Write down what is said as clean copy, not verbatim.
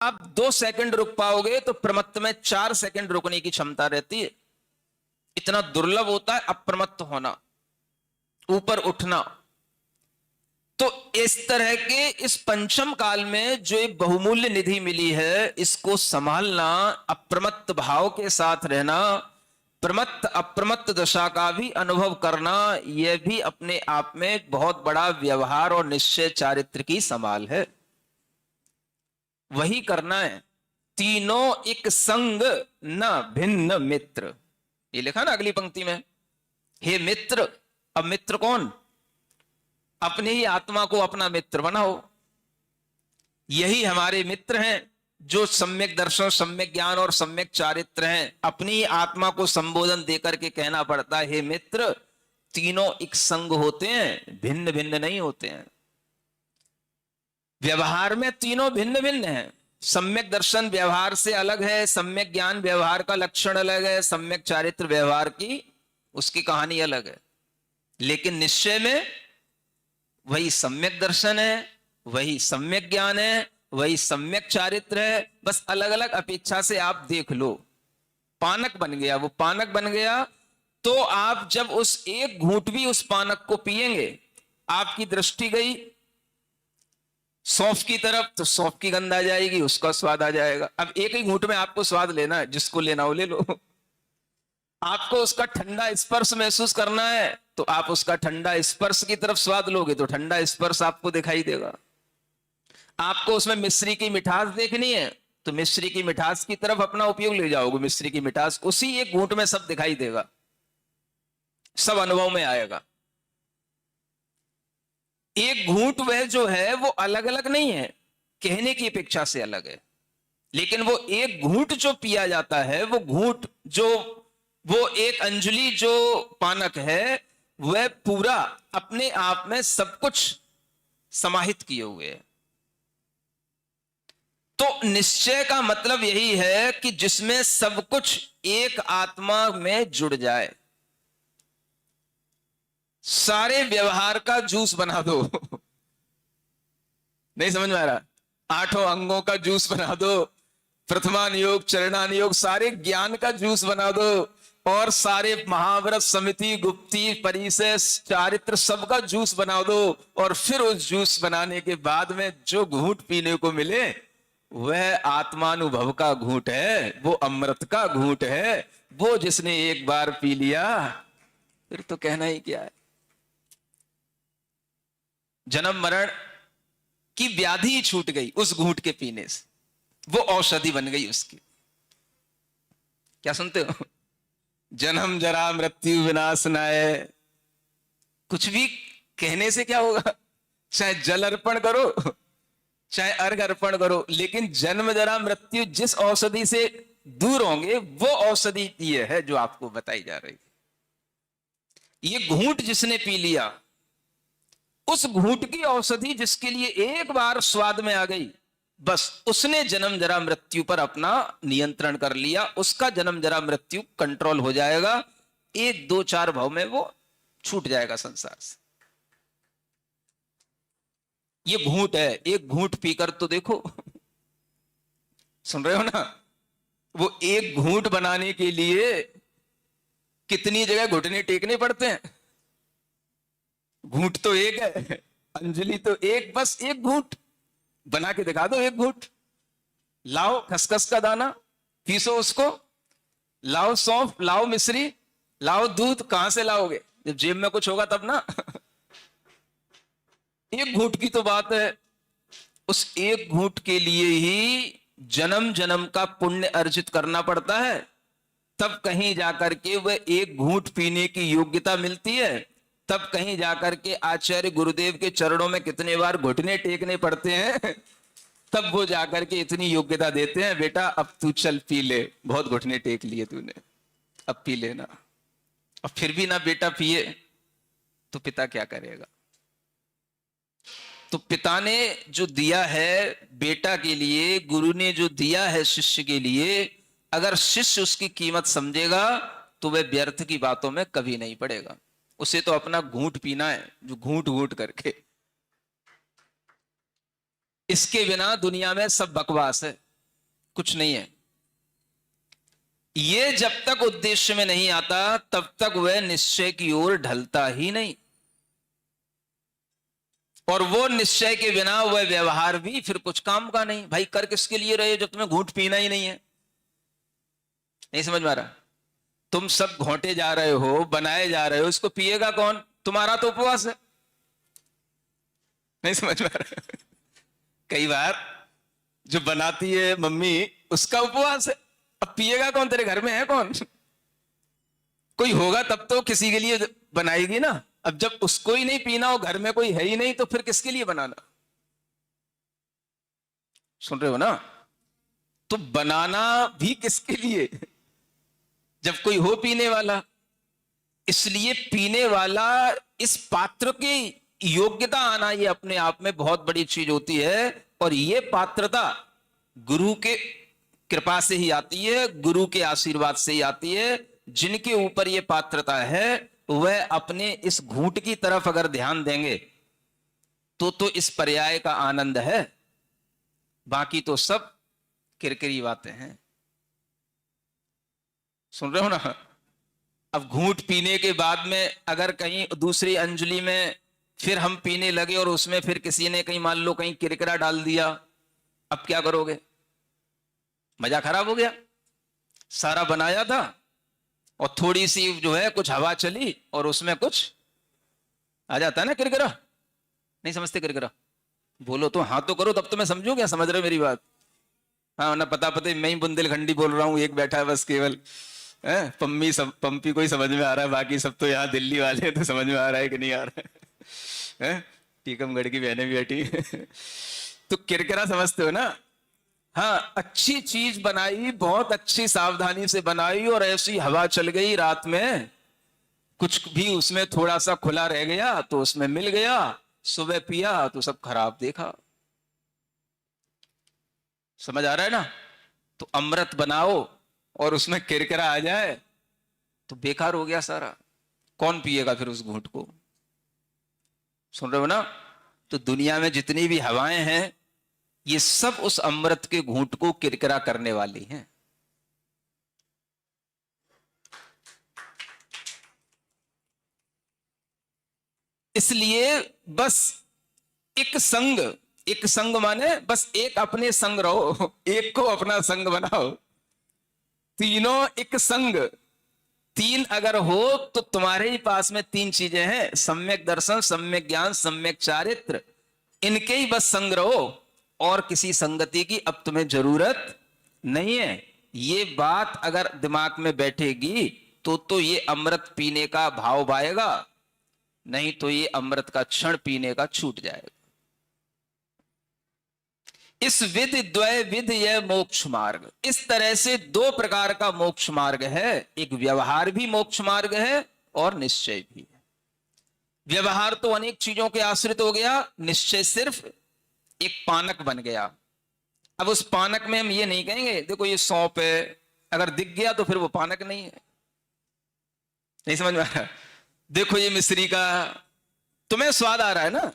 आप 2 सेकंड रुक पाओगे तो प्रमत्त में 4 सेकंड रुकने की क्षमता रहती है। इतना दुर्लभ होता है अप्रमत्त होना, ऊपर उठना। तो इस तरह के इस पंचम काल में जो एक बहुमूल्य निधि मिली है, इसको संभालना, अप्रमत्त भाव के साथ रहना, प्रमत्त अप्रमत्त दशा का भी अनुभव करना, यह भी अपने आप में बहुत बड़ा व्यवहार और निश्चय चारित्र की संभाल है। वही करना है। तीनों एक संग न भिन्न मित्र, ये लिखा ना अगली पंक्ति में, हे मित्र। अब मित्र कौन? अपनी ही आत्मा को अपना मित्र बनाओ। यही हमारे मित्र हैं जो सम्यक दर्शन, सम्यक ज्ञान और सम्यक चारित्र हैं। अपनी ही आत्मा को संबोधन देकर के कहना पड़ता है, हे मित्र। तीनों एक संग होते हैं, भिन्न भिन्न नहीं होते हैं। व्यवहार में तीनों भिन्न भिन्न हैं। सम्यक दर्शन व्यवहार से अलग है, सम्यक ज्ञान व्यवहार का लक्षण अलग है, सम्यक चारित्र व्यवहार की उसकी कहानी अलग है। लेकिन निश्चय में वही सम्यक दर्शन है, वही सम्यक ज्ञान है, वही सम्यक चारित्र है। बस अलग अलग अपेक्षा से आप देख लो। पानक बन गया, वो पानक बन गया, तो आप जब उस एक घूंट भी उस पानक को पिएंगे, आपकी दृष्टि गई सौंफ की तरफ, तो सौंफ की गंध आ जाएगी, उसका स्वाद आ जाएगा। अब एक ही घूंट में आपको स्वाद लेना है, जिसको लेना हो ले लो। आपको उसका ठंडा स्पर्श महसूस करना है, तो आप उसका ठंडा स्पर्श की तरफ स्वाद लोगे, तो ठंडा स्पर्श आपको दिखाई देगा। आपको उसमें मिश्री की मिठास देखनी है, तो मिश्री की मिठास की तरफ अपना उपयोग ले जाओगे। मिश्री की मिठास उसी एक घूंट में सब दिखाई देगा, सब अनुभव में आएगा। एक घूंट वह जो है वो अलग अलग नहीं है, कहने की अपेक्षा से अलग है। लेकिन वो एक घूंट जो पिया जाता है, वो घूंट जो, वो एक अंजलि जो पानक है, वह पूरा अपने आप में सब कुछ समाहित किए हुए है। तो निश्चय का मतलब यही है कि जिसमें सब कुछ एक आत्मा में जुड़ जाए। सारे व्यवहार का जूस बना दो। नहीं समझ में आ रहा? 8 अंगों का जूस बना दो, प्रथमान योग, चरणान योग, सारे ज्ञान का जूस बना दो, और सारे महाव्रत, समिति, गुप्ती, परिचय, चारित्र, सबका जूस बना दो। और फिर उस जूस बनाने के बाद में जो घूंट पीने को मिले, वह आत्मानुभव का घूंट है, वो अमृत का घूंट है। वो जिसने एक बार पी लिया, फिर तो कहना ही क्या है। जन्म मरण की व्याधि छूट गई उस घूंट के पीने से, वो औषधि बन गई उसकी। क्या सुनते हो? जन्म जरा मृत्यु विनाश नाय। कुछ भी कहने से क्या होगा? चाहे जल अर्पण करो, चाहे अर्घ अर्पण करो, लेकिन जन्म जरा मृत्यु जिस औषधि से दूर होंगे, वो औषधि ये है जो आपको बताई जा रही है। ये घूंट जिसने पी लिया, उस घूंट की औषधि जिसके लिए एक बार स्वाद में आ गई, बस उसने जन्म जरा मृत्यु पर अपना नियंत्रण कर लिया। उसका जन्म जरा मृत्यु कंट्रोल हो जाएगा। 1 2 4 भाव में वो छूट जाएगा संसार से। ये घूंट है, एक घूंट पीकर तो देखो। सुन रहे हो ना? वो एक घूंट बनाने के लिए कितनी जगह घुटने टेकने पड़ते हैं। घूंट तो एक है, अंजलि तो एक, बस एक घूंट बना के दिखा दो। एक घूंट लाओ, खसखस का दाना पीसो उसको, लाओ सौंफ, लाओ मिश्री, लाओ दूध। कहां से लाओगे? जब जेब में कुछ होगा तब ना। एक घूंट की तो बात है। उस एक घूंट के लिए ही जन्म जन्म का पुण्य अर्जित करना पड़ता है, तब कहीं जाकर के वह एक घूंट पीने की योग्यता मिलती है। तब कहीं जाकर के आचार्य गुरुदेव के चरणों में कितने बार घुटने टेकने पड़ते हैं, तब वो जाकर के इतनी योग्यता देते हैं, बेटा अब तू चल पी ले, बहुत घुटने टेक लिए तूने, अब पी लेना। और फिर भी ना बेटा पिए, तो पिता क्या करेगा? तो पिता ने जो दिया है बेटा के लिए, गुरु ने जो दिया है शिष्य के लिए, अगर शिष्य उसकी कीमत समझेगा, तो वह व्यर्थ की बातों में कभी नहीं पड़ेगा। उसे तो अपना घूंट पीना है, जो घूंट घूंट करके। इसके बिना दुनिया में सब बकवास है। कुछ नहीं है। ये जब तक उद्देश्य में नहीं आता तब तक वह निश्चय की ओर ढलता ही नहीं, और वो निश्चय के बिना वह व्यवहार भी फिर कुछ काम का नहीं। भाई कर किसके लिए रहे जब तुम्हें घूंट पीना ही नहीं है? नहीं समझ में आ रहा? तुम सब घोंटे जा रहे हो, बनाए जा रहे हो, इसको पिएगा कौन? तुम्हारा तो उपवास है। नहीं समझ में आ रहा? कई बार जो बनाती है मम्मी उसका उपवास है, अब पिएगा कौन? तेरे घर में है कौन? कोई होगा तब तो किसी के लिए बनाएगी ना। अब जब उसको ही नहीं पीना हो, घर में कोई है ही नहीं, तो फिर किसके लिए बनाना? सुन रहे हो ना? तो बनाना भी किसके लिए जब कोई हो पीने वाला? इसलिए पीने वाला इस पात्र की योग्यता आना ये अपने आप में बहुत बड़ी चीज होती है। और ये पात्रता गुरु के कृपा से ही आती है, गुरु के आशीर्वाद से ही आती है। जिनके ऊपर ये पात्रता है वह अपने इस घूंट की तरफ अगर ध्यान देंगे तो इस पर्याय का आनंद है, बाकी तो सब किरकिरी बातें हैं। सुन रहे हो ना? अब घूंट पीने के बाद में अगर कहीं दूसरी अंजलि में फिर हम पीने लगे और उसमें फिर किसी ने कहीं मान लो कहीं किरकिरा डाल दिया, अब क्या करोगे? मजा खराब हो गया। सारा बनाया था और थोड़ी सी जो है कुछ हवा चली और उसमें कुछ आ जाता है ना किरकिरा। नहीं समझते किरकिरा? बोलो तो, हाँ तो करो, तब तो मैं समझू क्या समझ रहे हो मेरी बात। हाँ ना, पता मैं ही बुंदेलखंडी बोल रहा हूं, एक बैठा है बस केवल पंपी को ही समझ में आ रहा है, बाकी सब तो यहाँ दिल्ली वाले हैं, तो समझ में आ रहा है कि नहीं आ रहा है? टीकमगढ़ की बहनें भी बैठी तो किरकिरा समझते हो ना? हाँ, अच्छी चीज बनाई, बहुत अच्छी सावधानी से बनाई, और ऐसी हवा चल गई रात में, कुछ भी उसमें थोड़ा सा खुला रह गया तो उसमें मिल गया, सुबह पिया तो सब खराब देखा। समझ आ रहा है ना? तो अमृत बनाओ और उसमें किरकिरा आ जाए तो बेकार हो गया सारा। कौन पिएगा फिर उस घूंट को? सुन रहे हो ना? तो दुनिया में जितनी भी हवाएं हैं ये सब उस अमृत के घूंट को किरकिरा करने वाली हैं। इसलिए बस एक संग माने बस एक अपने संग रहो, एक को अपना संग बनाओ। तीनों एक संग, तीन अगर हो तो तुम्हारे ही पास में तीन चीजें हैं, सम्यक दर्शन, सम्यक ज्ञान, सम्यक चारित्र। इनके ही बस संग रहो और किसी संगति की अब तुम्हें जरूरत नहीं है। ये बात अगर दिमाग में बैठेगी तो ये अमृत पीने का भाव पाएगा, नहीं तो ये अमृत का क्षण पीने का छूट जाएगा। इस विधि द्वय विधि यह मोक्ष मार्ग, इस तरह से दो प्रकार का मोक्ष मार्ग है। एक व्यवहार भी मोक्ष मार्ग है और निश्चय भी है। व्यवहार तो अनेक चीजों के आश्रित हो गया, निश्चय सिर्फ एक पानक बन गया। अब उस पानक में हम ये नहीं कहेंगे देखो ये सौंप है, अगर दिख गया तो फिर वो पानक नहीं है। नहीं समझ में आ रहा? देखो ये मिश्री का, तुम्हें स्वाद आ रहा है ना,